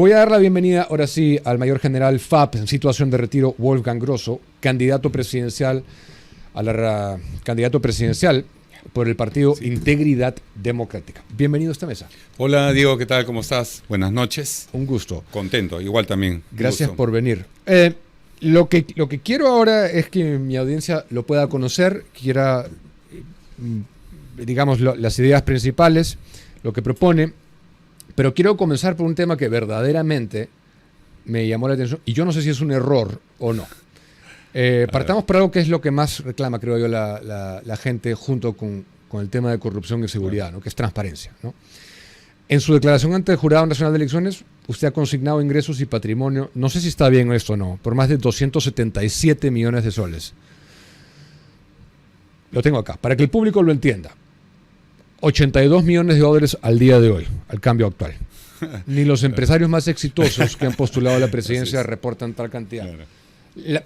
Voy a dar la bienvenida ahora sí al mayor general FAP en situación de retiro, Wolfgang Grosso, candidato presidencial por el partido Integridad Democrática. Bienvenido a esta mesa. Hola Diego, ¿qué tal? ¿Cómo estás? Buenas noches. Un gusto. Contento, igual también. Gracias por venir. Lo que quiero ahora es que mi audiencia lo pueda conocer, quiera, digamos, las ideas principales, lo que propone. Pero quiero comenzar por un tema que verdaderamente me llamó la atención y yo no sé si es un error o no. Partamos por algo que es lo que más reclama, creo yo, la gente junto con el tema de corrupción y seguridad, ¿no? Que es transparencia, ¿no? En su declaración ante el Jurado Nacional de Elecciones, usted ha consignado ingresos y patrimonio, no sé si está bien esto o no, por más de 277 millones de soles. Lo tengo acá, para que el público lo entienda. 82 millones de dólares al día de hoy, al cambio actual. Ni los empresarios más exitosos que han postulado a la presidencia reportan tal cantidad. Claro.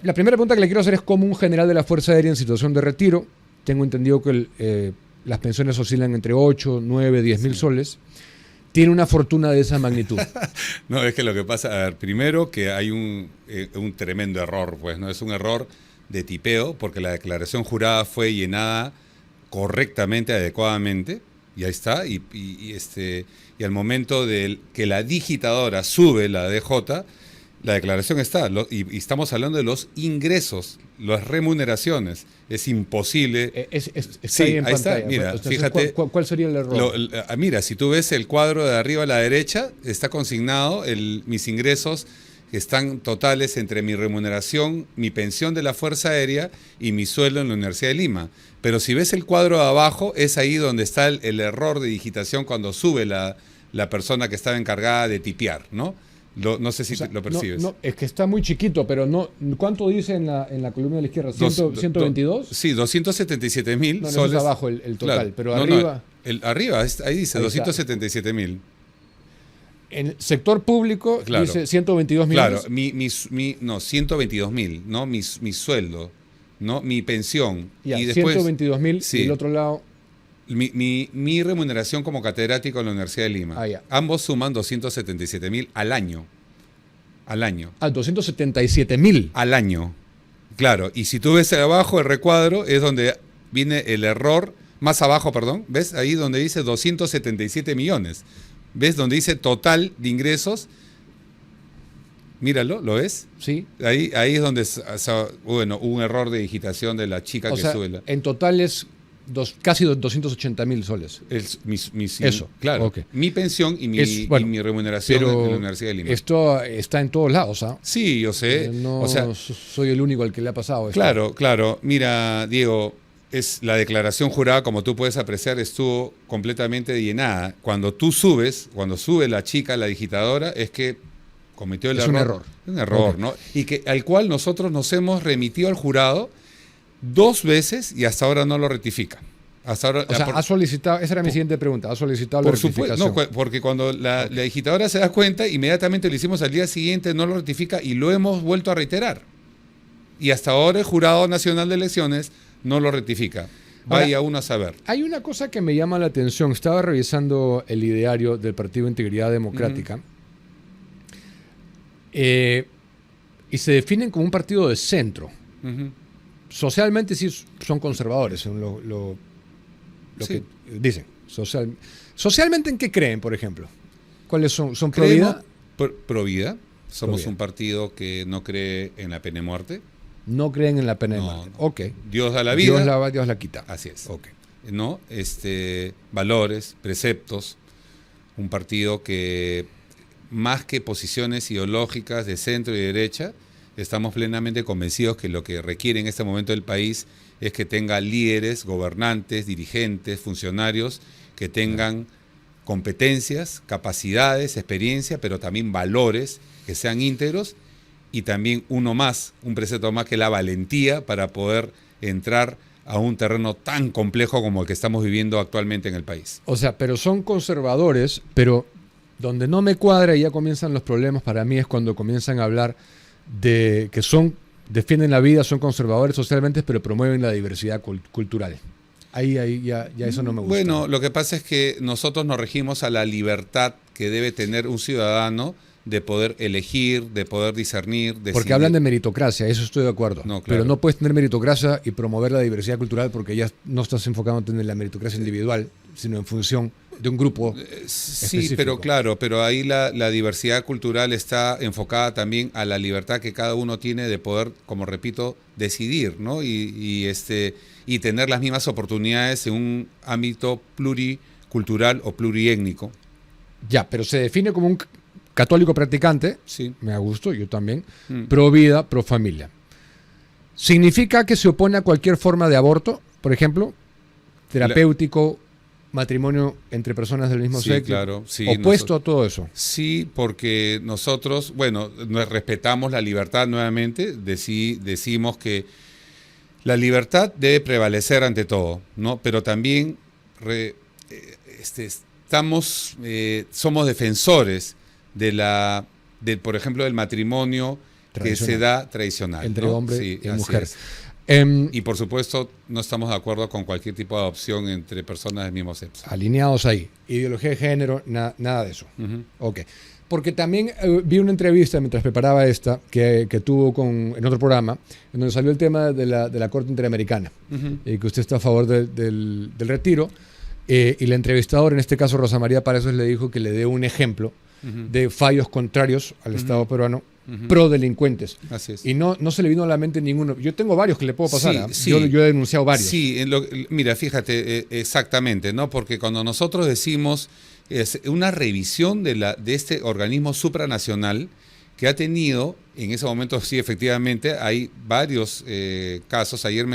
La primera pregunta que le quiero hacer es cómo un general de la Fuerza Aérea en situación de retiro, tengo entendido que las pensiones oscilan entre 8, 9, 10 mil soles, tiene una fortuna de esa magnitud. No, es que lo que pasa, a ver, primero que hay un tremendo error, pues, ¿no? Es un error de tipeo, porque la declaración jurada fue llenada correctamente, adecuadamente, y ahí está, y al momento de que la digitadora sube la DJ, la declaración está, y estamos hablando de los ingresos, las remuneraciones. Es imposible. Está ahí en ahí pantalla. Está, mira, entonces, fíjate. ¿Cuál sería el error? Mira, si tú ves el cuadro de arriba a la derecha, está consignado mis ingresos que están totales entre mi remuneración, mi pensión de la Fuerza Aérea y mi sueldo en la Universidad de Lima. Pero si ves el cuadro de abajo, es ahí donde está el error de digitación cuando sube la persona que estaba encargada de tipear, ¿no? No sé si lo percibes. No, es que está muy chiquito, pero no. ¿Cuánto dice en la columna de la izquierda? ¿122? Sí, 277.000 soles. No es abajo el total, claro, pero arriba... arriba, ahí dice 277.000. En el sector público dice 122 millones. Claro, 122.000, ¿no? Mi sueldo, ¿no? Mi pensión. Ya, y después 122.000 y el otro lado... Mi remuneración como catedrático en la Universidad de Lima. Ambos suman 277.000 al año. Al año. 277.000. Al año. Claro, y si tú ves abajo el recuadro, es donde viene el error, más abajo, perdón, ¿ves? Ahí donde dice 277 millones. ¿Ves? Donde dice total de ingresos. Míralo, ¿lo ves? Sí. Ahí es donde, bueno, hubo un error de digitación de la chica sube. En total es casi 280.000 soles. Eso, claro. Okay. Mi pensión y mi remuneración en la Universidad de Lima. Esto está en todos lados, ¿ah? Sí, yo sé. No soy el único al que le ha pasado esto. Claro. Mira, Diego, la declaración jurada, como tú puedes apreciar, estuvo completamente llenada. Cuando sube la chica, la digitadora, es que cometió el error. Un error, okay. ¿No? Y al cual nosotros nos hemos remitido al jurado 2 veces y hasta ahora no lo rectifica. Hasta ahora, ha solicitado, esa era mi siguiente pregunta, ha solicitado la rectificación. No, porque cuando la digitadora se da cuenta, inmediatamente lo hicimos al día siguiente, no lo rectifica y lo hemos vuelto a reiterar. Y hasta ahora el Jurado Nacional de Elecciones no lo rectifica. Vaya uno a saber. Hay una cosa que me llama la atención. Estaba revisando el ideario del Partido Integridad Democrática y se definen como un partido de centro. Socialmente sí son conservadores, son lo que dicen. ¿Socialmente en qué creen, por ejemplo? ¿Cuáles son? ¿Son pro vida? Pro vida. Somos un partido que no cree en la pena de muerte. No creen en la pena de muerte. Ok. Dios da la vida. Dios la quita. Así es. Ok. ¿No? Valores, preceptos. Un partido que, más que posiciones ideológicas de centro y derecha, estamos plenamente convencidos que lo que requiere en este momento el país es que tenga líderes, gobernantes, dirigentes, funcionarios que tengan competencias, capacidades, experiencia, pero también valores que sean íntegros y también un precepto más, que la valentía para poder entrar a un terreno tan complejo como el que estamos viviendo actualmente en el país. O sea, pero son conservadores, pero donde no me cuadra y ya comienzan los problemas para mí es cuando comienzan a hablar de que defienden la vida, son conservadores socialmente, pero promueven la diversidad cultural. Ahí ya eso no me gusta. Bueno, lo que pasa es que nosotros nos regimos a la libertad que debe tener un ciudadano de poder elegir, de poder discernir, decidir. Porque hablan de meritocracia, eso estoy de acuerdo. No, claro. Pero no puedes tener meritocracia y promover la diversidad cultural porque ya no estás enfocándote en la meritocracia individual, sino en función de un grupo Sí, específico. pero claro, pero ahí la diversidad cultural está enfocada también a la libertad que cada uno tiene de poder, como repito, decidir, ¿no? Y tener las mismas oportunidades en un ámbito pluricultural o pluriétnico. Ya, pero se define como un católico practicante, Sí. me gusto, yo también, pro vida, pro familia. ¿Significa que se opone a cualquier forma de aborto, por ejemplo, terapéutico, matrimonio entre personas del mismo Sí, sexo? claro, sí, opuesto a todo eso. Sí, porque nosotros, bueno, nos respetamos la libertad nuevamente, decimos que la libertad debe prevalecer ante todo, ¿no? Pero también somos defensores por ejemplo, del matrimonio que se da tradicional. Entre ¿no? hombre Sí, y así mujer. es. Y por supuesto, no estamos de acuerdo con cualquier tipo de adopción entre personas del mismo sexo. Alineados ahí. Ideología de género, nada de eso. Ujú. Ok. Porque también vi una entrevista mientras preparaba esta que tuvo en otro programa, en donde salió el tema de la Corte Interamericana, Ujú. y que usted está a favor del retiro. Y la entrevistadora, en este caso Rosa María Palacios, le dijo que le dé un ejemplo de fallos contrarios al Estado peruano, pro delincuentes. Así es. Y no se le vino a la mente ninguno. Yo tengo varios que le puedo pasar. Sí, ¿Ah? sí. Yo he denunciado varios. Sí, mira, fíjate, exactamente, ¿no? Porque cuando nosotros decimos es una revisión de este organismo supranacional que ha tenido, en ese momento sí, efectivamente, hay varios casos. Ayer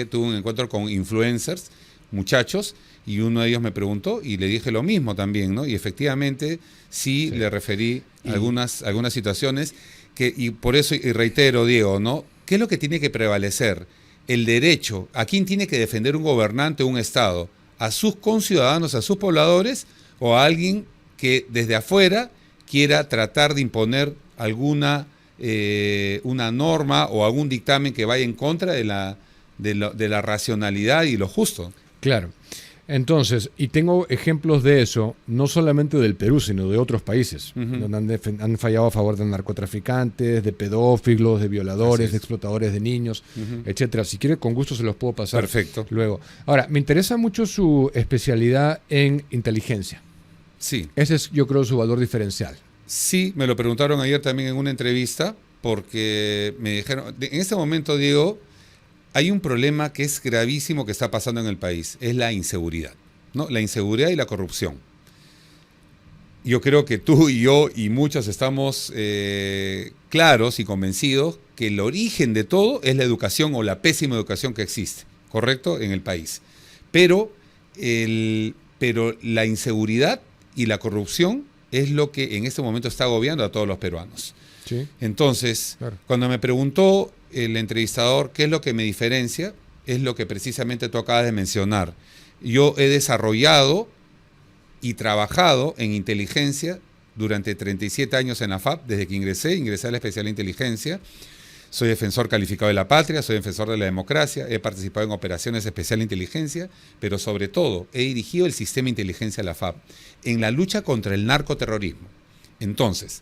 tuve un encuentro con influencers, muchachos, y uno de ellos me preguntó y le dije lo mismo también, ¿no? Y efectivamente sí. Le referí algunas situaciones y por eso, y reitero, Diego, ¿no? ¿Qué es lo que tiene que prevalecer? El derecho. ¿A quién tiene que defender un gobernante o un Estado? ¿A sus conciudadanos, a sus pobladores, o a alguien que desde afuera quiera tratar de imponer una norma o algún dictamen que vaya en contra de la racionalidad y lo justo? Claro. Entonces, y tengo ejemplos de eso, no solamente del Perú, sino de otros países, donde han fallado a favor de narcotraficantes, de pedófilos, de violadores, de explotadores de niños, etcétera. Si quiere, con gusto se los puedo pasar. Perfecto. Luego. Ahora, me interesa mucho su especialidad en inteligencia. Sí. Ese es, yo creo, su valor diferencial. Sí, me lo preguntaron ayer también en una entrevista, porque me dijeron, en este momento, Diego, hay un problema que es gravísimo que está pasando en el país, es la inseguridad, ¿no? La inseguridad y la corrupción. Yo creo que tú y yo y muchos estamos claros y convencidos que el origen de todo es la educación o la pésima educación que existe, ¿correcto?, en el país. Pero la inseguridad y la corrupción es lo que en este momento está agobiando a todos los peruanos. Sí. Entonces, claro, cuando me preguntó el entrevistador qué es lo que me diferencia, es lo que precisamente tú acabas de mencionar. Yo he desarrollado y trabajado en inteligencia durante 37 años en la FAP, desde que ingresé a la especialidad de inteligencia. Soy defensor calificado de la patria, soy defensor de la democracia, he participado en operaciones especial de inteligencia, pero sobre todo he dirigido el sistema de inteligencia de la FAP en la lucha contra el narcoterrorismo. Entonces,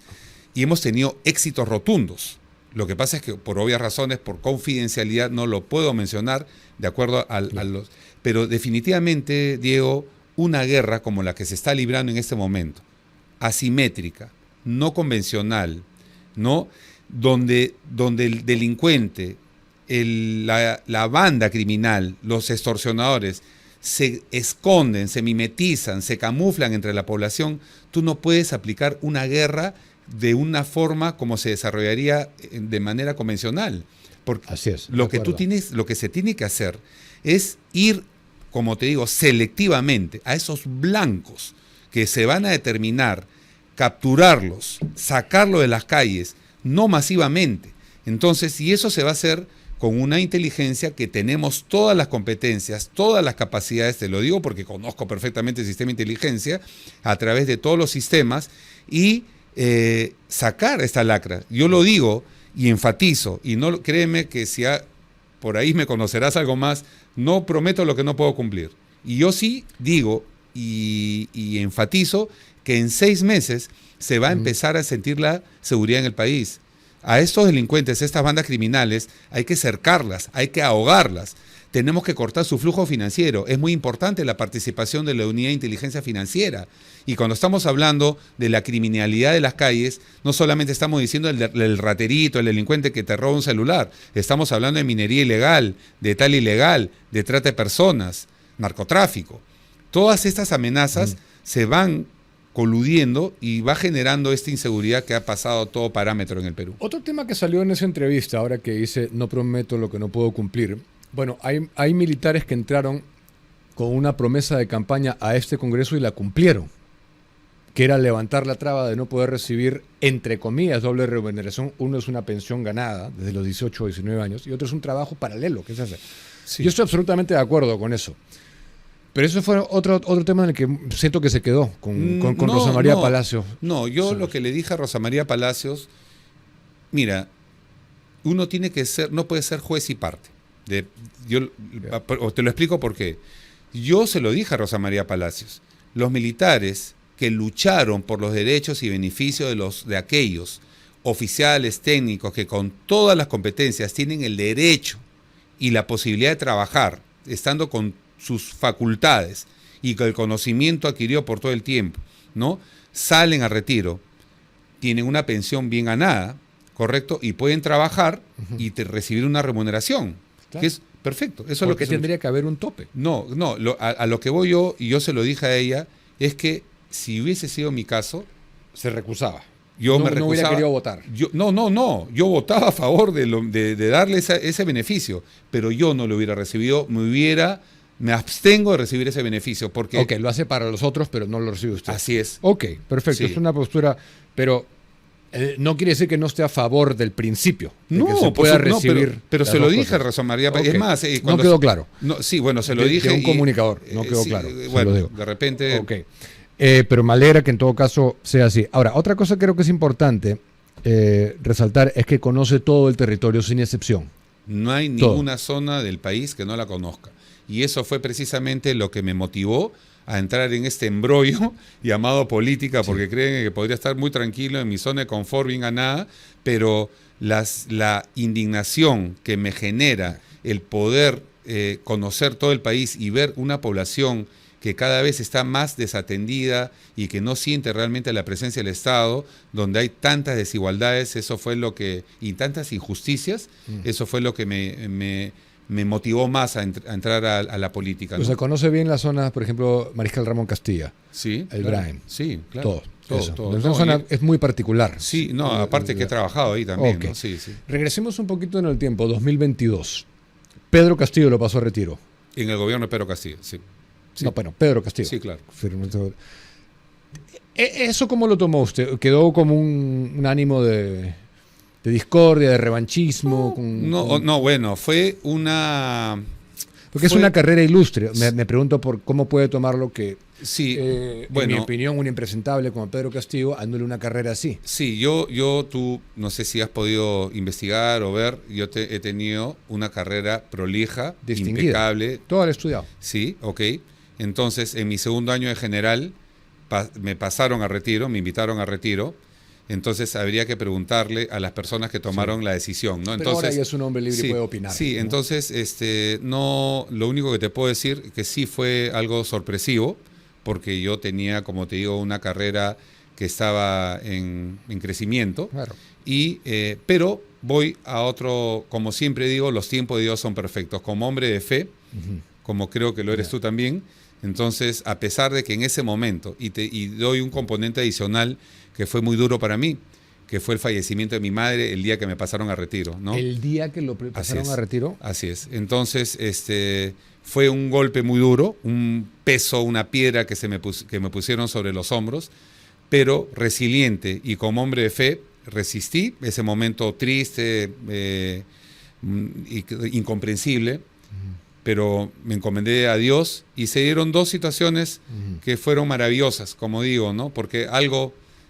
y hemos tenido éxitos rotundos. Lo que pasa es que por obvias razones, por confidencialidad, no lo puedo mencionar de acuerdo a los... Pero definitivamente, Diego, una guerra como la que se está librando en este momento, asimétrica, no convencional, ¿no?, donde el delincuente, la banda criminal, los extorsionadores, se esconden, se mimetizan, se camuflan entre la población, tú no puedes aplicar una guerra de una forma como se desarrollaría de manera convencional. Porque así es. Lo que se tiene que hacer es ir, como te digo, selectivamente a esos blancos que se van a determinar, capturarlos, sacarlos de las calles, no masivamente. Entonces, y eso se va a hacer con una inteligencia que tenemos todas las competencias, todas las capacidades, te lo digo porque conozco perfectamente el sistema de inteligencia, a través de todos los sistemas, y sacar esta lacra. Yo lo digo y enfatizo, y no créeme que si por ahí me conocerás algo más, no prometo lo que no puedo cumplir. Y yo sí digo y enfatizo que en 6 meses se va a empezar a sentir la seguridad en el país. A estos delincuentes, a estas bandas criminales, hay que cercarlas, hay que ahogarlas. Tenemos que cortar su flujo financiero. Es muy importante la participación de la unidad de inteligencia financiera. Y cuando estamos hablando de la criminalidad de las calles, no solamente estamos diciendo el raterito, el delincuente que te roba un celular. Estamos hablando de minería ilegal, de tal ilegal, de trata de personas, narcotráfico. Todas estas amenazas se van coludiendo y va generando esta inseguridad que ha pasado a todo parámetro en el Perú. Otro tema que salió en esa entrevista, ahora que dice no prometo lo que no puedo cumplir. Bueno, hay militares que entraron con una promesa de campaña a este Congreso y la cumplieron, que era levantar la traba de no poder recibir, entre comillas, doble remuneración. Uno es una pensión ganada desde los 18 o 19 años y otro es un trabajo paralelo que se hace. Sí. Yo estoy absolutamente de acuerdo con eso. Pero eso fue otro tema en el que siento que se quedó con Rosa María Palacios. No, yo lo que le dije a Rosa María Palacios, mira, uno tiene que ser, no puede ser juez y parte. Te lo explico por qué. Yo se lo dije a Rosa María Palacios. Los militares que lucharon por los derechos y beneficios de aquellos oficiales técnicos que con todas las competencias tienen el derecho y la posibilidad de trabajar, estando con sus facultades y con el conocimiento adquirido por todo el tiempo, ¿no? Salen a retiro, tienen una pensión bien ganada, ¿correcto? Y pueden trabajar y recibir una remuneración. Claro. Que es perfecto. Eso es lo que tendría que haber un tope. No, a lo que voy yo, y yo se lo dije a ella, es que si hubiese sido mi caso, se recusaba. Yo me recusaba. No hubiera querido votar. Yo votaba a favor de darle ese beneficio, pero yo no lo hubiera recibido, me abstengo de recibir ese beneficio. Porque Ok, lo hace para los otros, pero no lo recibe usted. Así es. Ok, perfecto. Sí. Es una postura, pero no quiere decir que no esté a favor del principio de que se pueda recibir. Pero se lo dije a Rosa María. Okay. Es más, no quedó claro. Sí, bueno, se lo dije. De un comunicador, no quedó claro. Bueno, de repente. Ok. Pero me alegra que en todo caso sea así. Ahora, otra cosa que creo que es importante resaltar es que conoce todo el territorio sin excepción. No hay ninguna zona del país que no la conozca. Y eso fue precisamente lo que me motivó a entrar en este embrollo llamado política, porque creen que podría estar muy tranquilo en mi zona de confort bien ganada, pero la indignación que me genera el poder conocer todo el país y ver una población que cada vez está más desatendida y que no siente realmente la presencia del Estado, donde hay tantas desigualdades, eso fue lo que, y tantas injusticias, eso fue lo que me motivó más a entrar a la política, ¿no? O sea, conoce bien las zonas, por ejemplo, Mariscal Ramón Castilla, sí, el claro. Brain. Sí, claro. Todo. Es una zona es muy particular. Sí, no, aparte que he trabajado ahí también. Okay. ¿No? Sí. Regresemos un poquito en el tiempo, 2022. Pedro Castillo lo pasó a retiro. En el gobierno de Pedro Castillo, sí. No, bueno, Pedro Castillo. Sí, claro. ¿Eso cómo lo tomó usted? ¿Quedó como un ánimo de discordia, de revanchismo? Bueno, fue una... Porque es una carrera ilustre. Me pregunto por cómo puede tomarlo que, sí, en mi opinión, un impresentable como Pedro Castillo dándole una carrera así. Sí, tú no sé si has podido investigar o ver, yo he tenido una carrera prolija, distinguida, impecable. Todo lo he estudiado. Sí, ok. Entonces, en mi segundo año de general, me pasaron a retiro, me invitaron a retiro. Entonces, habría que preguntarle a las personas que tomaron la decisión, ¿no? Pero ahora ya es un hombre libre y puede opinar. Sí, ¿no? Entonces, lo único que te puedo decir que sí fue algo sorpresivo, porque yo tenía, como te digo, una carrera que estaba en crecimiento. Claro. Pero voy a otro, como siempre digo, los tiempos de Dios son perfectos. Como hombre de fe, como creo que lo eres tú también, entonces, a pesar de que en ese momento, y doy un componente adicional que fue muy duro para mí, que fue el fallecimiento de mi madre el día que me pasaron a retiro, ¿no? ¿El día que lo pasaron a retiro? Así es. Entonces, fue un golpe muy duro, un peso, una piedra que me pusieron sobre los hombros, pero resiliente y como hombre de fe resistí ese momento triste, incomprensible, pero me encomendé a Dios y se dieron dos situaciones que fueron maravillosas, como digo, ¿no? Porque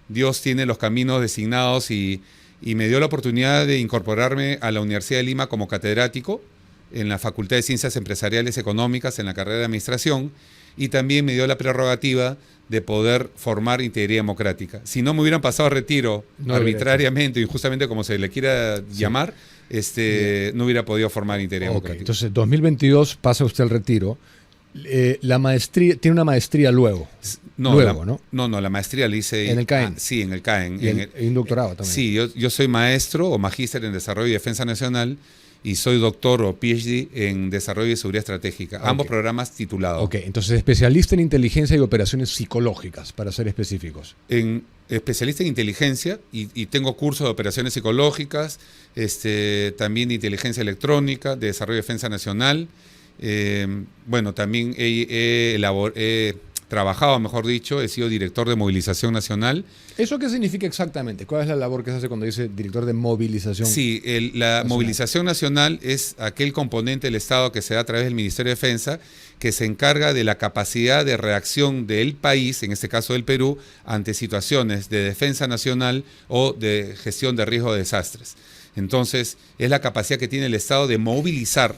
Dios tiene los caminos designados y me dio la oportunidad de incorporarme a la Universidad de Lima como catedrático en la Facultad de Ciencias Empresariales Económicas en la carrera de Administración y también me dio la prerrogativa de poder formar integridad democrática. Si no me hubieran pasado a retiro arbitrariamente, injustamente como se le quiera llamar, no hubiera podido formar integridad democrática. Entonces, 2022 pasa usted al retiro. La maestría, tiene una maestría luego. No, la maestría la hice en el CAEN. Sí, en el CAEN. Y un doctorado también. Sí, yo soy maestro o magíster en Desarrollo y Defensa Nacional y soy doctor o PhD en Desarrollo y Seguridad Estratégica. Ambos programas titulados. Ok, entonces especialista en inteligencia y operaciones psicológicas, para ser específicos. Especialista en inteligencia y tengo cursos de operaciones psicológicas, también de inteligencia electrónica, de Desarrollo y Defensa Nacional. También he trabajado, mejor dicho, he sido director de movilización nacional. ¿Eso qué significa exactamente? ¿Cuál es la labor que se hace cuando dice director de movilización? Sí, la movilización nacional es aquel componente del Estado que se da a través del Ministerio de Defensa que se encarga de la capacidad de reacción del país, en este caso del Perú, ante situaciones de defensa nacional o de gestión de riesgo de desastres. Entonces, es la capacidad que tiene el Estado de movilizar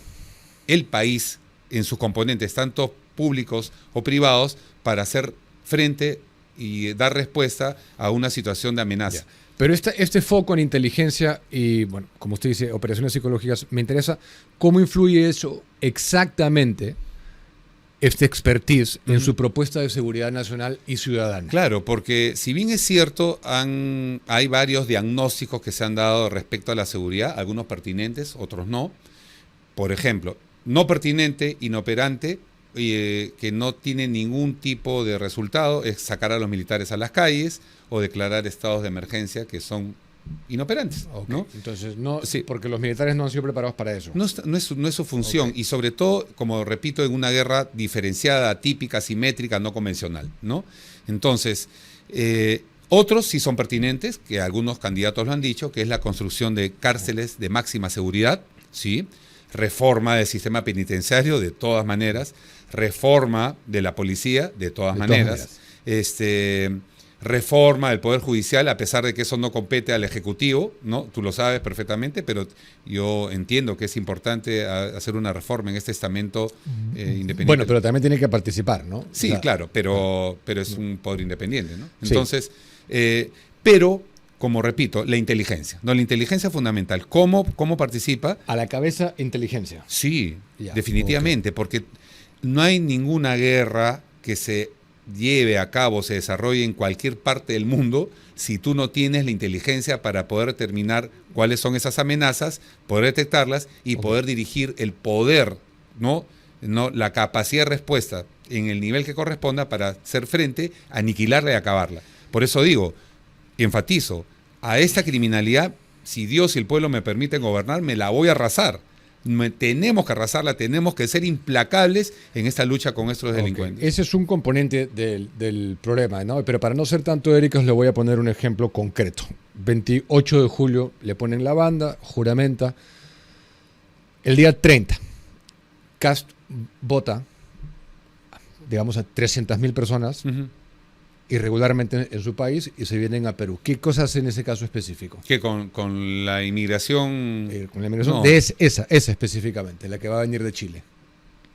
el país en sus componentes, tanto públicos o privados, para hacer frente y dar respuesta a una situación de amenaza. Pero este foco en inteligencia y, bueno, como usted dice, operaciones psicológicas, me interesa cómo influye eso exactamente, este expertise, en su propuesta de seguridad nacional y ciudadana. Claro, porque si bien es cierto, hay varios diagnósticos que se han dado respecto a la seguridad, algunos pertinentes, otros no. Por ejemplo, no pertinente, inoperante, que no tiene ningún tipo de resultado, es sacar a los militares a las calles o declarar estados de emergencia que son inoperantes. ¿No? Entonces, porque los militares no han sido preparados para eso. No es su función, y sobre todo, como repito, en una guerra diferenciada, atípica, simétrica, no convencional, ¿no? Entonces, otros sí son pertinentes, que algunos candidatos lo han dicho, que es la construcción de cárceles de máxima seguridad, ¿sí? Reforma del sistema penitenciario, de todas maneras, reforma de la policía, de todas maneras. Reforma del Poder Judicial, a pesar de que eso no compete al Ejecutivo, ¿no? Tú lo sabes perfectamente, pero yo entiendo que es importante hacer una reforma en este estamento independiente. Bueno, pero también tiene que participar, ¿no? Sí, claro, pero es un poder independiente, ¿no? Entonces, pero, como repito, la inteligencia. No, la inteligencia es fundamental. ¿Cómo participa? A la cabeza, inteligencia. Sí, definitivamente, porque no hay ninguna guerra que se lleve a cabo, se desarrolle en cualquier parte del mundo, si tú no tienes la inteligencia para poder determinar cuáles son esas amenazas, poder detectarlas y poder dirigir el poder, ¿no? La capacidad de respuesta en el nivel que corresponda para hacer frente, aniquilarla y acabarla. Por eso digo, enfatizo, a esta criminalidad, si Dios y el pueblo me permiten gobernar, me la voy a arrasar. Tenemos que arrasarla, tenemos que ser implacables en esta lucha con estos delincuentes. Ese es un componente del problema, ¿no? Pero para no ser tanto éricos, le voy a poner un ejemplo concreto. 28 de julio le ponen la banda, juramenta. El día 30, Kast vota, digamos, a 300.000 personas irregularmente en su país y se vienen a Perú. ¿Qué cosas hace en ese caso específico? ¿Qué con la inmigración? Con la inmigración no. de esa específicamente, la que va a venir de Chile.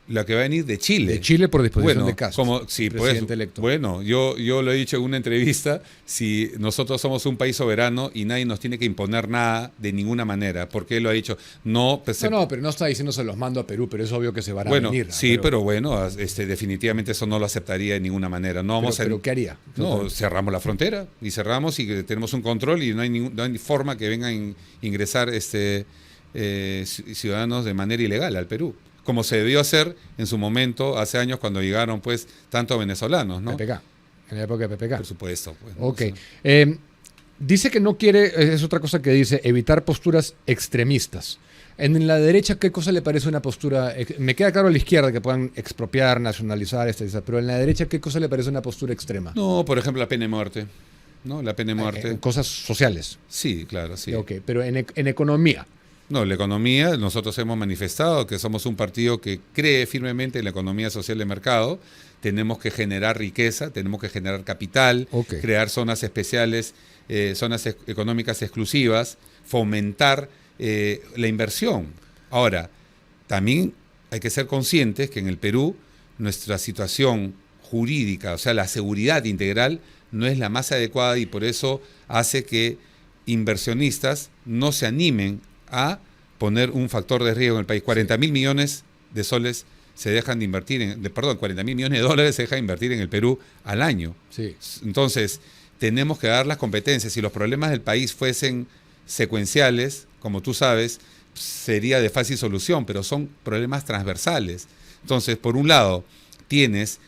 La que va a venir de Chile. De Chile por disposición de Castro, presidente electo. Bueno, yo lo he dicho en una entrevista, si nosotros somos un país soberano y nadie nos tiene que imponer nada de ninguna manera, porque él lo ha dicho. No, pero no está diciendo se los mando a Perú, pero es obvio que se van a venir. Sí, pero bueno, definitivamente eso no lo aceptaría de ninguna manera. ¿Pero qué haría? No, cerramos la frontera y cerramos y tenemos un control y no hay forma que vengan a ingresar ciudadanos de manera ilegal al Perú, como se debió hacer en su momento, hace años, cuando llegaron pues tantos venezolanos, ¿no? PPK, en la época de PPK. Por supuesto. Pues, ok. O sea. Dice que no quiere, es otra cosa que dice, evitar posturas extremistas. En la derecha, ¿qué cosa le parece una postura? Me queda claro a la izquierda que puedan expropiar, nacionalizar, pero en la derecha, ¿qué cosa le parece una postura extrema? No, por ejemplo, la pena de muerte. ¿No? La pena de muerte. Cosas sociales. Sí, claro, sí. Ok, pero en economía. No, la economía, nosotros hemos manifestado que somos un partido que cree firmemente en la economía social de mercado. Tenemos que generar riqueza, tenemos que generar capital, crear zonas especiales, zonas económicas exclusivas, fomentar la inversión. Ahora, también hay que ser conscientes que en el Perú nuestra situación jurídica, o sea, la seguridad integral no es la más adecuada y por eso hace que inversionistas no se animen a poner un factor de riesgo en el país. 40.000 millones de soles se dejan de invertir, 40.000 millones de dólares se dejan de invertir en el Perú al año. Sí. Entonces, tenemos que dar las competencias. Si los problemas del país fuesen secuenciales, como tú sabes, sería de fácil solución, pero son problemas transversales. Entonces, por un lado, tienes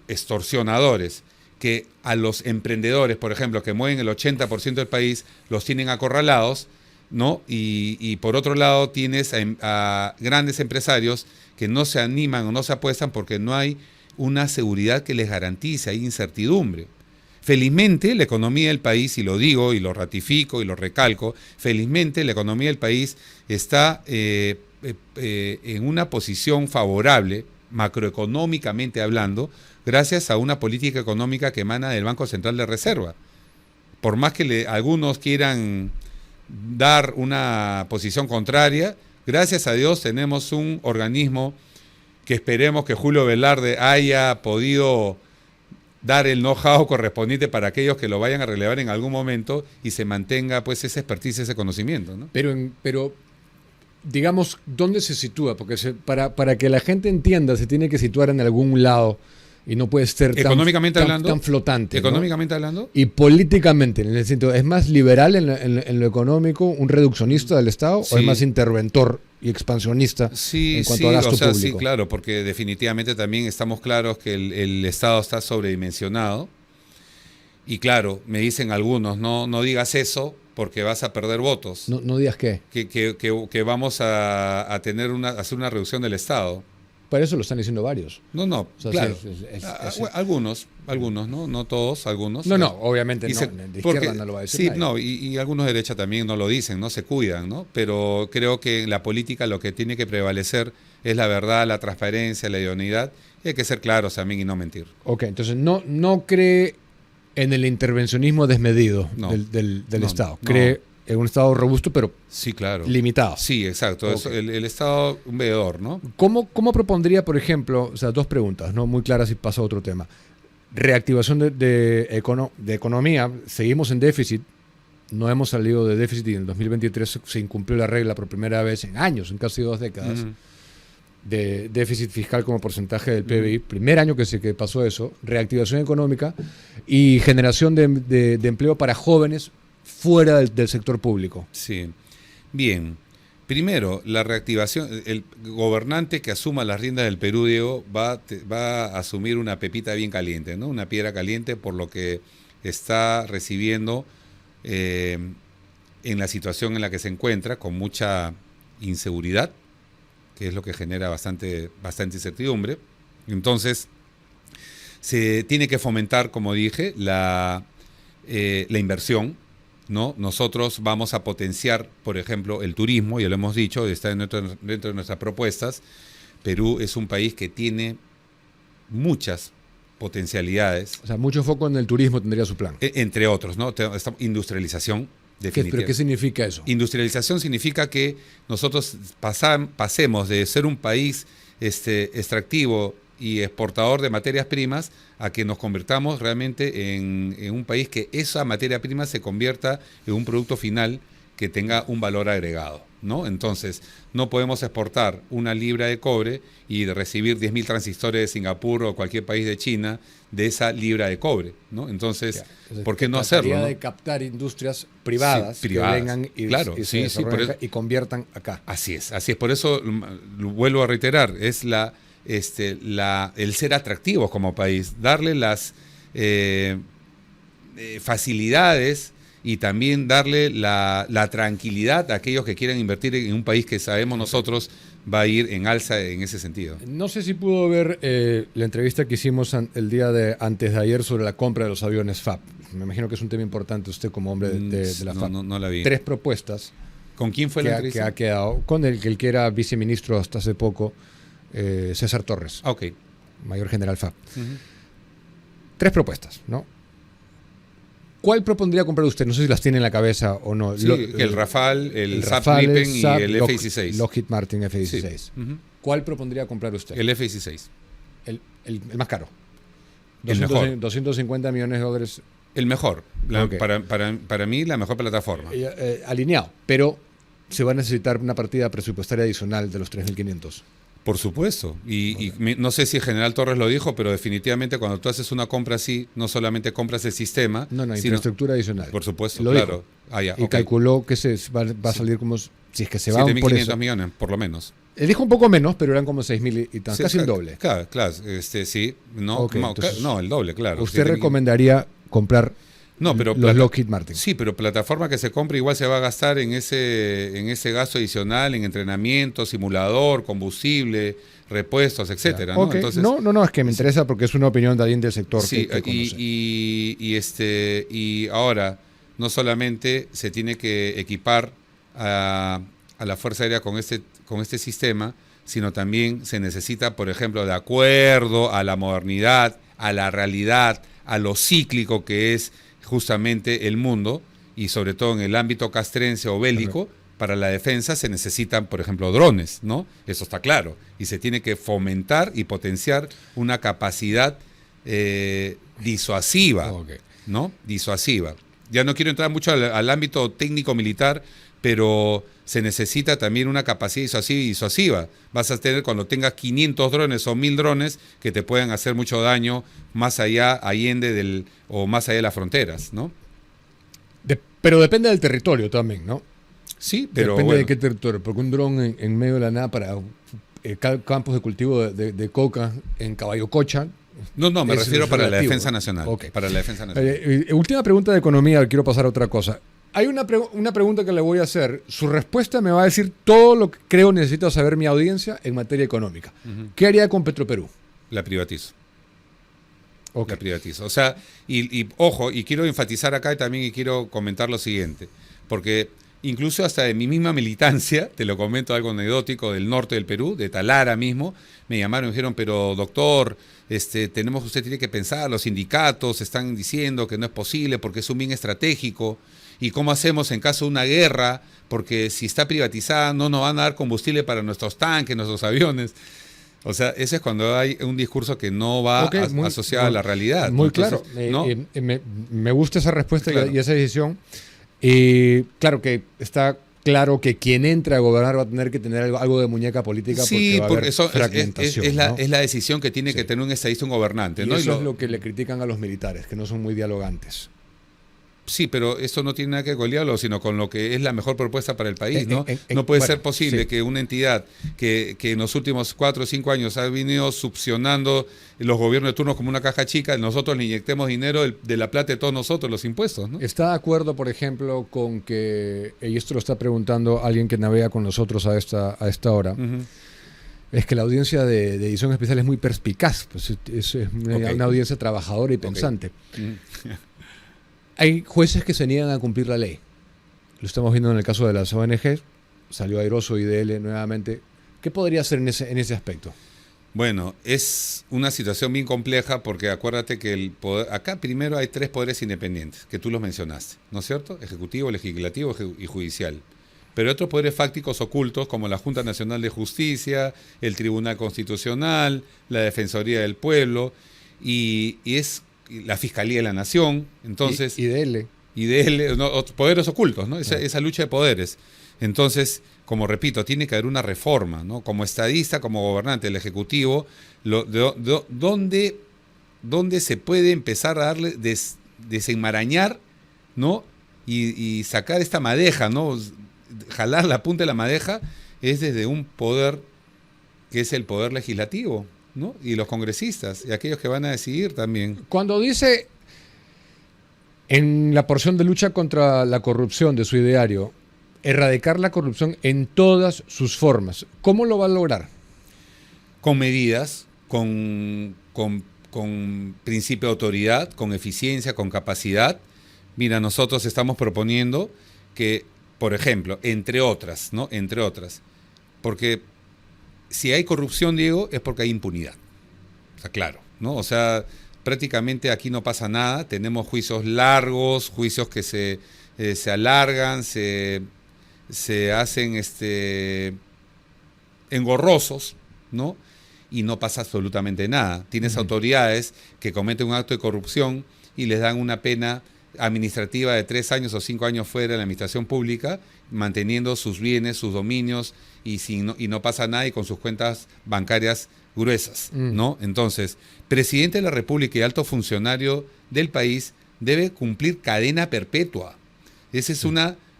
extorsionadores que a los emprendedores, por ejemplo, que mueven el 80% del país, los tienen acorralados, ¿no? Y por otro lado, tienes a grandes empresarios que no se animan o no se apuestan porque no hay una seguridad que les garantice, hay incertidumbre. Felizmente, la economía del país, y lo digo y lo ratifico y lo recalco, felizmente la economía del país está en una posición favorable, macroeconómicamente hablando, gracias a una política económica que emana del Banco Central de Reserva. Por más que algunos quieran dar una posición contraria, gracias a Dios tenemos un organismo que esperemos que Julio Velarde haya podido dar el know-how correspondiente para aquellos que lo vayan a relevar en algún momento y se mantenga pues esa expertise, ese conocimiento, ¿no? Pero digamos, ¿dónde se sitúa? Porque para que la gente entienda, se tiene que situar en algún lado y no puede ser tan flotante. Económicamente ¿no? hablando. Y políticamente, en el sentido, ¿es más liberal en lo económico, un reduccionista del Estado, sí, o es más interventor y expansionista en cuanto a gasto público? Sí, claro, porque definitivamente también estamos claros que el Estado está sobredimensionado. Y claro, me dicen algunos, no digas eso porque vas a perder votos. No digas qué. Que vamos a hacer una reducción del Estado. Para eso lo están diciendo varios. No, o sea, claro. Algunos, no todos, algunos. No, obviamente de izquierda no lo va a decir sí, nadie. no, y algunos de derecha también no lo dicen, no se cuidan, ¿no? Pero creo que en la política lo que tiene que prevalecer es la verdad, la transparencia, la idoneidad, y hay que ser claros también y no mentir. Ok, entonces no cree en el intervencionismo desmedido del Estado. Cree en un Estado robusto, pero sí, claro, limitado. Sí, exacto. Okay. El Estado, un veedor, ¿no? ¿Cómo propondría, por ejemplo, o sea, dos preguntas, ¿no? Muy claras y paso a otro tema? Reactivación de economía, seguimos en déficit, no hemos salido de déficit y en el 2023 se incumplió la regla por primera vez en años, en casi 2 décadas, de déficit fiscal como porcentaje del PBI. Primer año que pasó eso, reactivación económica y generación de empleo para jóvenes fuera del sector público. Sí. Bien. Primero, la reactivación. El gobernante que asuma las riendas del Perú, Diego, va a asumir una pepita bien caliente, ¿no? Una piedra caliente por lo que está recibiendo en la situación en la que se encuentra, con mucha inseguridad, que es lo que genera bastante incertidumbre. Entonces, se tiene que fomentar, como dije, la inversión, ¿no? Nosotros vamos a potenciar, por ejemplo, el turismo, ya lo hemos dicho, está dentro de nuestras propuestas. Perú es un país que tiene muchas potencialidades. O sea, mucho foco en el turismo tendría su plan. Entre otros, ¿no? Industrialización, definitivamente. ¿Pero qué significa eso? Industrialización significa que nosotros pasemos de ser un país extractivo y exportador de materias primas a que nos convirtamos realmente en un país que esa materia prima se convierta en un producto final que tenga un valor agregado, ¿no? Entonces, no podemos exportar 1 libra de cobre y recibir 10.000 transistores de Singapur o cualquier país de China de esa libra de cobre, ¿no? Entonces, ¿por qué no hacerlo? ¿No? De captar industrias privadas, que vengan y conviertan acá. Así es. Por eso, lo vuelvo a reiterar, es el ser atractivos como país, darle las facilidades y también darle la tranquilidad a aquellos que quieran invertir en un país que sabemos nosotros va a ir en alza en ese sentido. No sé si pudo ver la entrevista que hicimos el día antes de ayer sobre la compra de los aviones FAB. Me imagino que es un tema importante usted como hombre de la FAB. No la vi. 3 propuestas. ¿Con quién fue la entrevista? Que ha quedado con el que era viceministro hasta hace poco, César Torres. Ok. Mayor general FAB. 3 propuestas, ¿no? ¿Cuál propondría comprar usted? No sé si las tiene en la cabeza o no. Sí, el Rafale, el Saab Gripen y el F-16. Lockheed Martin F-16. Sí. ¿Cuál propondría comprar usted? El F-16. El más caro. El mejor. 250 millones de dólares. El mejor. Ok. Para mí, la mejor plataforma. Alineado, pero se va a necesitar una partida presupuestaria adicional de los 3.500. Por supuesto. No sé si el general Torres lo dijo, pero definitivamente cuando tú haces una compra así, no solamente compras el sistema. No, sino, infraestructura adicional. Por supuesto, Lo claro. dijo. Y calculó que va a salir como, si es que se va por 7.500 millones, por lo menos. Él dijo un poco menos, pero eran como 6.000 y tanto, casi el doble. Claro, sí. No, el doble, claro. ¿Usted recomendaría comprar los Lockheed Martin? Sí, pero plataforma que se compre igual se va a gastar en ese gasto adicional, en entrenamiento, simulador, combustible, repuestos, etcétera. Okay. Entonces, no, es que me interesa porque es una opinión de alguien del sector. Sí, que conoce. y ahora no solamente se tiene que equipar a la Fuerza Aérea con este sistema, sino también se necesita, por ejemplo, de acuerdo a la modernidad, a la realidad, a lo cíclico que es justamente el mundo, y sobre todo en el ámbito castrense o bélico, para la defensa se necesitan, por ejemplo, drones, ¿no? Eso está claro. Y se tiene que fomentar y potenciar una capacidad disuasiva, ¿no? Disuasiva. Ya no quiero entrar mucho al ámbito técnico-militar, pero se necesita también una capacidad disuasiva. Vas a tener, cuando tengas 500 drones o 1.000 drones, que te puedan hacer mucho daño más allá, allende o más allá de las fronteras, ¿no? Pero depende del territorio también, ¿no? Sí, pero depende de qué territorio, porque un dron en medio de la nada para campos de cultivo de coca en Caballo Cocha. No, me refiero para la defensa nacional. Okay. Para la defensa nacional. Última pregunta de economía, quiero pasar a otra cosa. Hay una pregunta que le voy a hacer. Su respuesta me va a decir todo lo que creo necesita saber mi audiencia en materia económica. ¿Qué haría con Petroperú? La privatizo. La privatizo. O sea, ojo, y quiero enfatizar acá también y quiero comentar lo siguiente, porque incluso hasta de mi misma militancia, te lo comento algo anecdótico, del norte del Perú, de Talara mismo, me llamaron y me dijeron, pero doctor, usted tiene que pensar, los sindicatos están diciendo que no es posible porque es un bien estratégico, y cómo hacemos en caso de una guerra, porque si está privatizada no nos van a dar combustible para nuestros tanques, nuestros aviones. O sea, ese es cuando hay un discurso que no va asociado a la realidad. Muy Entonces, claro. ¿no? Me gusta esa respuesta claro. y esa decisión. Claro que está claro que quien entra a gobernar va a tener que tener algo de muñeca política, sí, porque eso fragmentación. es la decisión que tiene que tener un estadista, un gobernante. Y ¿no? eso es lo que le critican a los militares, que no son muy dialogantes. Sí, pero esto no tiene nada que ver con el diálogo, sino con lo que es la mejor propuesta para el país, ¿no? No puede ser posible que una entidad que en los últimos 4 o 5 años ha venido succionando los gobiernos de turno como una caja chica, nosotros le inyectemos dinero de la plata de todos nosotros, los impuestos, ¿no? ¿Está de acuerdo, por ejemplo, con que, y esto lo está preguntando alguien que navega con nosotros a esta hora, es que la audiencia de edición especial es muy perspicaz, pues es una audiencia trabajadora y pensante? Hay jueces que se niegan a cumplir la ley. Lo estamos viendo en el caso de las ONG. Salió airoso IDL nuevamente. ¿Qué podría hacer en ese aspecto? Bueno, es una situación bien compleja porque acuérdate que el poder, acá primero hay 3 poderes independientes, que tú los mencionaste, ¿no es cierto? Ejecutivo, legislativo y judicial. Pero hay otros poderes fácticos ocultos como la Junta Nacional de Justicia, el Tribunal Constitucional, la Defensoría del Pueblo y es la Fiscalía de la Nación, entonces... IDL, poderes ocultos, ¿no? Esa lucha de poderes. Entonces, como repito, tiene que haber una reforma, ¿no? Como estadista, como gobernante del Ejecutivo, ¿dónde se puede empezar a darle, desenmarañar, ¿no? Y sacar esta madeja, ¿no? Jalar la punta de la madeja, es desde un poder que es el poder legislativo, ¿no? Y los congresistas y aquellos que van a decidir también. Cuando dice en la porción de lucha contra la corrupción de su ideario, erradicar la corrupción en todas sus formas, ¿cómo lo va a lograr? Con medidas, con principio de autoridad, con eficiencia, con capacidad. Mira, nosotros estamos proponiendo que, por ejemplo, entre otras, ¿no? Entre otras, porque si hay corrupción, Diego, es porque hay impunidad. O sea, claro, ¿no? O sea, prácticamente aquí no pasa nada. Tenemos juicios largos, juicios que se alargan, se hacen engorrosos, ¿no? y no pasa absolutamente nada. Tienes autoridades que cometen un acto de corrupción y les dan una pena administrativa de 3 años o 5 años fuera de la administración pública, manteniendo sus bienes, sus dominios, y no pasa nada, y con sus cuentas bancarias gruesas, ¿no? Entonces, presidente de la República y alto funcionario del país debe cumplir cadena perpetua. Esa es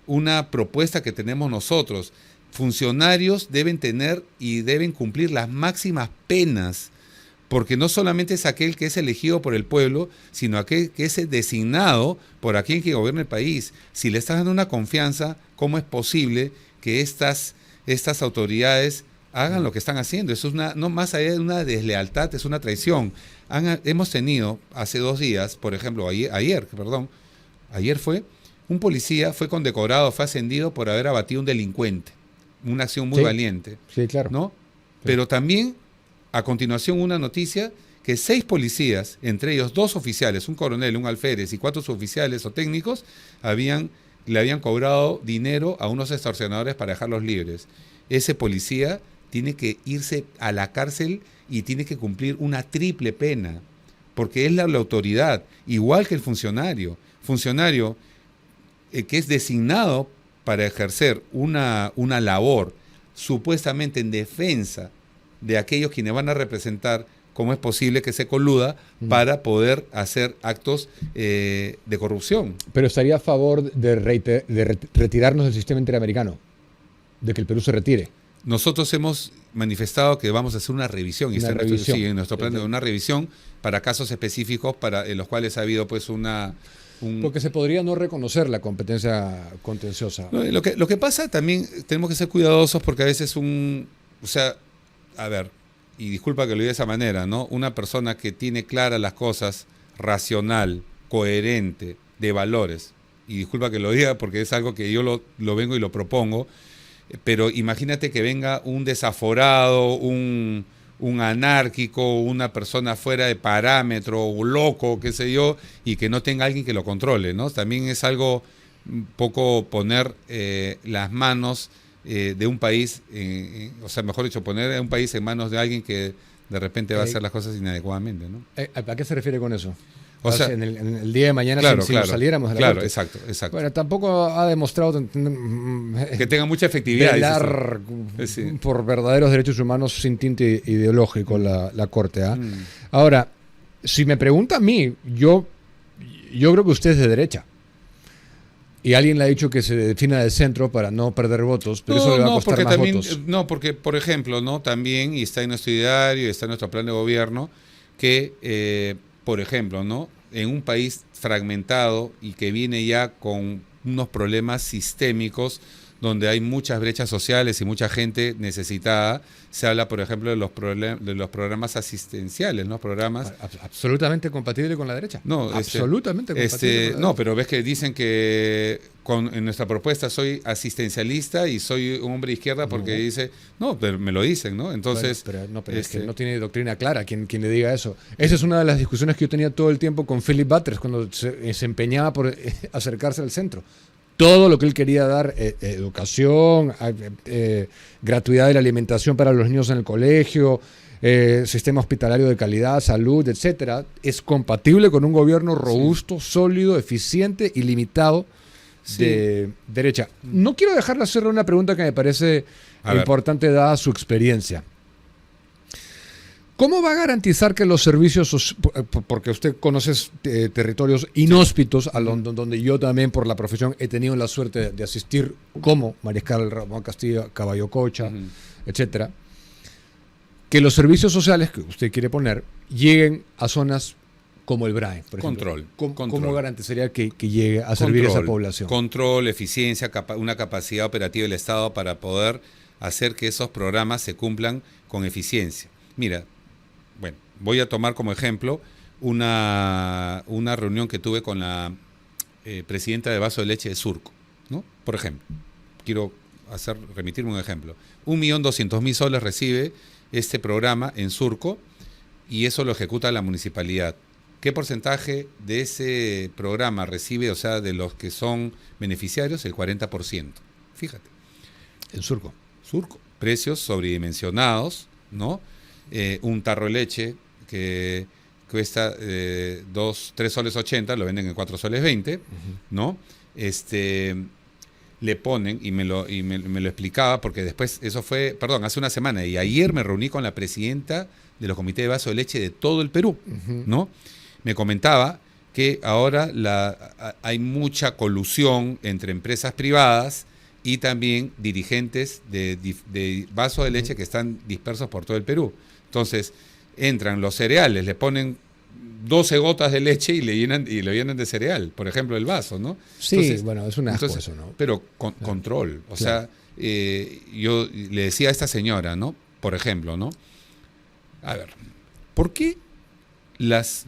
una propuesta que tenemos nosotros. Funcionarios deben tener y deben cumplir las máximas penas, porque no solamente es aquel que es elegido por el pueblo, sino aquel que es designado por aquel que gobierna el país. Si le estás dando una confianza, ¿cómo es posible que estas autoridades hagan lo que están haciendo? Eso es no más allá de una deslealtad, es una traición. Hemos tenido hace 2 días, por ejemplo, ayer fue, un policía fue condecorado, fue ascendido por haber abatido a un delincuente. Una acción muy valiente. Sí, claro. ¿No? Sí. Pero también, a continuación, una noticia que 6 policías, entre ellos 2 oficiales, un coronel, un alférez y 4 suboficiales o técnicos, le habían cobrado dinero a unos extorsionadores para dejarlos libres. Ese policía tiene que irse a la cárcel y tiene que cumplir una triple pena, porque es la autoridad, igual que el funcionario que es designado para ejercer una labor supuestamente en defensa de aquellos quienes van a representar. ¿Cómo es posible que se coluda para poder hacer actos de corrupción? Pero estaría a favor de retirarnos del sistema interamericano, de que el Perú se retire. Nosotros hemos manifestado que vamos a hacer una revisión, y en nuestro plan de una revisión para casos específicos en los cuales ha habido pues porque se podría no reconocer la competencia contenciosa. No, lo que pasa también, tenemos que ser cuidadosos, porque a veces y disculpa que lo diga de esa manera, ¿no? Una persona que tiene claras las cosas, racional, coherente, de valores, y disculpa que lo diga porque es algo que yo lo vengo y lo propongo, pero imagínate que venga un desaforado, un anárquico, una persona fuera de parámetro, o loco, qué sé yo, y que no tenga alguien que lo controle, ¿no? También es algo un poco poner las manos de un país, mejor dicho, poner a un país en manos de alguien que de repente va a hacer las cosas inadecuadamente, ¿no? ¿A qué se refiere con eso? O sea, en el día de mañana, si nos saliéramos de la corte. Exacto. Bueno, tampoco ha demostrado que tenga mucha efectividad. Velar por verdaderos derechos humanos sin tinte ideológico la corte. Ahora, si me pregunta a mí, yo creo que usted es de derecha. Y alguien le ha dicho que se defina de centro para no perder votos, pero eso le va a costar más votos. No, porque, por ejemplo, ¿no? También, y está en nuestro ideario, está en nuestro plan de gobierno, que, por ejemplo, ¿no? En un país fragmentado y que viene ya con unos problemas sistémicos, donde hay muchas brechas sociales y mucha gente necesitada, se habla, por ejemplo, de los programas asistenciales, ¿no? Programas absolutamente compatible con la derecha. No, absolutamente compatible con la derecha. No, pero ves que dicen que en nuestra propuesta soy asistencialista y soy un hombre de izquierda porque dice, no, pero me lo dicen, ¿no? Entonces, pero es que no tiene doctrina clara quien le diga eso. Esa es una de las discusiones que yo tenía todo el tiempo con Philip Butters cuando se empeñaba por acercarse al centro. Todo lo que él quería dar, educación, gratuidad de la alimentación para los niños en el colegio, sistema hospitalario de calidad, salud, etcétera, es compatible con un gobierno robusto, sólido, eficiente y limitado de derecha. No quiero dejar de hacerle una pregunta que me parece importante dada su experiencia. ¿Cómo va a garantizar que los servicios, porque usted conoce territorios inhóspitos, donde yo también por la profesión he tenido la suerte de asistir, como Mariscal Ramón Castilla, Caballo Cocha, etcétera, que los servicios sociales que usted quiere poner lleguen a zonas como el BRAE, por ejemplo? ¿Cómo garantizaría que llegue a servir a esa población? Control, eficiencia, una capacidad operativa del Estado para poder hacer que esos programas se cumplan con eficiencia. Mira, bueno, voy a tomar como ejemplo una reunión que tuve con la presidenta de Vaso de Leche de Surco, ¿no? Por ejemplo, quiero remitirme un ejemplo. 1.200.000 soles recibe este programa en Surco y eso lo ejecuta la municipalidad. ¿Qué porcentaje de ese programa recibe, o sea, de los que son beneficiarios? El 40%. Fíjate. En Surco. Precios sobredimensionados, ¿no? un tarro de leche que cuesta 3 soles 80, lo venden en 4 soles 20, ¿no? Le ponen, y me lo explicaba, porque después, eso fue, perdón, hace una semana, y ayer me reuní con la presidenta de los comités de vaso de leche de todo el Perú, ¿no? Me comentaba que ahora hay mucha colusión entre empresas privadas y también dirigentes de vaso de leche que están dispersos por todo el Perú. Entonces, entran los cereales, le ponen 12 gotas de leche y lo llenan de cereal, por ejemplo, el vaso, ¿no? Sí, entonces, bueno, es un asco eso, ¿no? Pero control, o sea, yo le decía a esta señora, ¿no? Por ejemplo, ¿no? A ver, ¿por qué las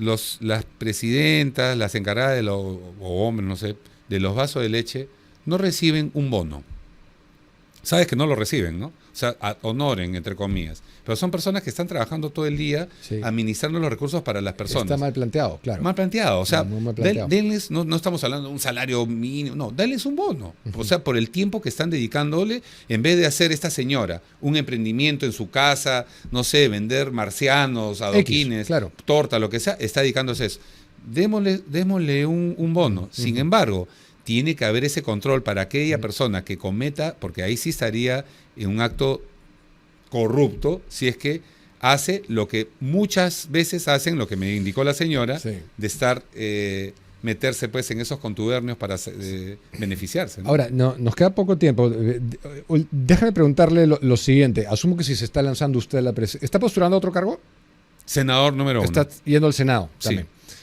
presidentas, las encargadas o hombres, no sé, de los vasos de leche no reciben un bono? Sabes que no lo reciben, ¿no? O sea, honoren, entre comillas. Pero son personas que están trabajando todo el día administrando los recursos para las personas. Está mal planteado, claro. Mal planteado. O sea, mal planteado. Denles, no estamos hablando de un salario mínimo, no, denles un bono. O sea, por el tiempo que están dedicándole, en vez de hacer esta señora un emprendimiento en su casa, no sé, vender marcianos, adoquines, torta, lo que sea, está dedicándose a eso. Démosle un bono. Sin embargo, tiene que haber ese control para aquella persona que cometa, porque ahí sí estaría en un acto corrupto, si es que hace lo que muchas veces hacen, lo que me indicó la señora, de estar, meterse pues en esos contubernios para beneficiarse, ¿no? Ahora, nos queda poco tiempo. Déjame preguntarle lo siguiente. Asumo que si se está lanzando usted a la presidencia, ¿está postulando a otro cargo? Senador número 1. Está yendo al Senado también. Sí.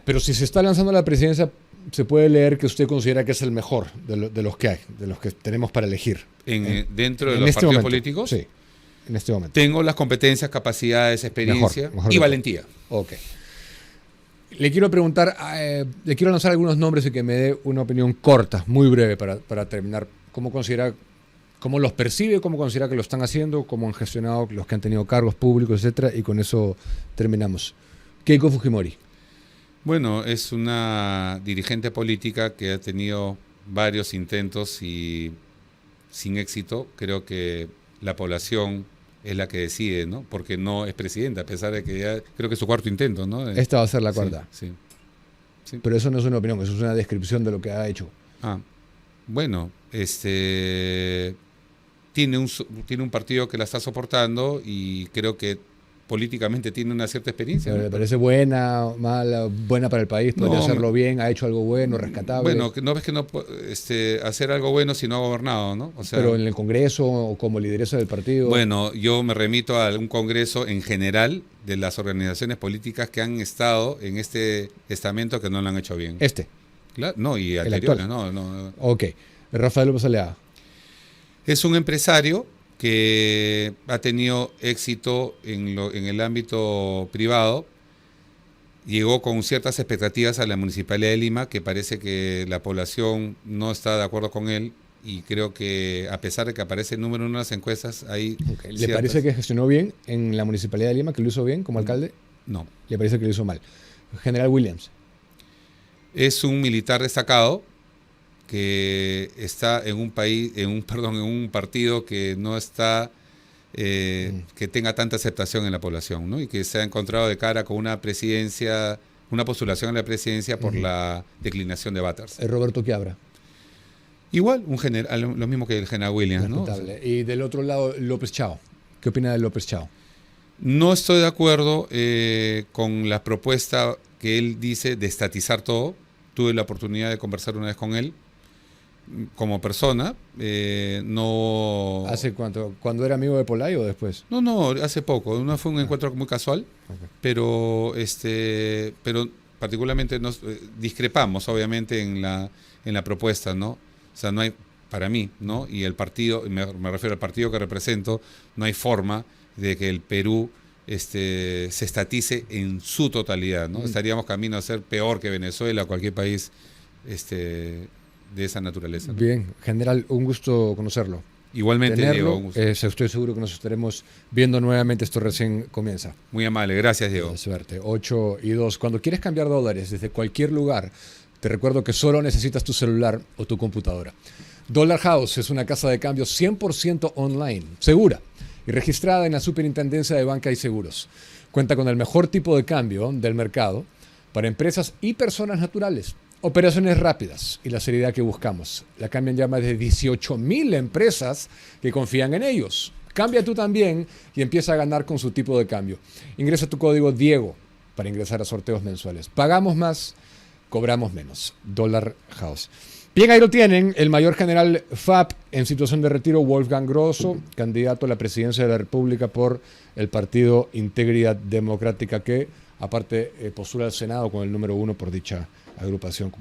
Pero si se está lanzando a la presidencia, se puede leer que usted considera que es el mejor de los que hay, de los que tenemos para elegir. ¿Dentro de los partidos políticos? Sí, en este momento. Tengo las competencias, capacidades, experiencia y valentía. Ok. Le quiero preguntar, le quiero lanzar algunos nombres y que me dé una opinión corta, muy breve, para terminar. ¿Cómo los percibe, cómo considera que lo están haciendo, cómo han gestionado los que han tenido cargos públicos, etcétera? Y con eso terminamos. Keiko Fujimori. Bueno, es una dirigente política que ha tenido varios intentos y sin éxito. Creo que la población es la que decide, ¿no? Porque no es presidenta, a pesar de que ya creo que es su cuarto intento, ¿no? Esta va a ser la cuarta. Sí. Pero eso no es una opinión, eso es una descripción de lo que ha hecho. Bueno, tiene un partido que la está soportando y creo que políticamente tiene una cierta experiencia. ¿Le parece buena, mala, buena para el país? ¿Podría hacerlo bien? ¿Ha hecho algo bueno, rescatable? Bueno, no ves que no hacer algo bueno si no ha gobernado, ¿no? O sea, pero en el Congreso o como lideresa del partido. Bueno, yo me remito a un Congreso en general de las organizaciones políticas que han estado en este estamento que no lo han hecho bien. Claro, no, y anteriores, no. Ok. Rafael López Aliaga. Es un empresario que ha tenido éxito en el ámbito privado, llegó con ciertas expectativas a la Municipalidad de Lima, que parece que la población no está de acuerdo con él, y creo que a pesar de que aparece el número 1 en las encuestas, hay ¿Le parece que gestionó bien en la Municipalidad de Lima, que lo hizo bien como alcalde? No. ¿Le parece que lo hizo mal? General Williams. Es un militar destacado que está en un partido que no está, que tenga tanta aceptación en la población, ¿no? Y que se ha encontrado de cara con una postulación a la presidencia por la declinación de Batters. Roberto Quiabra. Igual, un general, lo mismo que el general Williams, ¿no? Y del otro lado, López Chao. ¿Qué opina de López Chao? No estoy de acuerdo con la propuesta que él dice de estatizar todo. Tuve la oportunidad de conversar una vez con él. Como persona, no... ¿Hace cuánto? ¿Cuándo era amigo de Polay o después? No, hace poco. No fue un encuentro muy casual, pero particularmente discrepamos, obviamente, en la propuesta, ¿no? O sea, no hay, para mí, ¿no? Y el partido, me refiero al partido que represento, no hay forma de que el Perú se estatice en su totalidad, ¿no? Estaríamos camino a ser peor que Venezuela o cualquier país de esa naturaleza, ¿no? Bien, general, un gusto conocerlo. Igualmente, Diego, un gusto. Estoy seguro que nos estaremos viendo nuevamente, esto recién comienza. Muy amable, gracias, Diego. Suerte. 8:02. Cuando quieres cambiar dólares desde cualquier lugar, te recuerdo que solo necesitas tu celular o tu computadora. Dollar House es una casa de cambio 100% online, segura. y registrada en la Superintendencia de Banca y Seguros. Cuenta con el mejor tipo de cambio del mercado para empresas y personas naturales. Operaciones rápidas y la seriedad que buscamos. La cambian ya más de 18,000 empresas que confían en ellos. Cambia tú también y empieza a ganar con su tipo de cambio. Ingresa tu código Diego para ingresar a sorteos mensuales. Pagamos más, cobramos menos. Dollar House. Bien, ahí lo tienen. El mayor general FAP en situación de retiro, Wolfgang Grosso, candidato a la presidencia de la República por el partido Integridad Democrática, que aparte postula al Senado con el número 1 por dicha agrupación.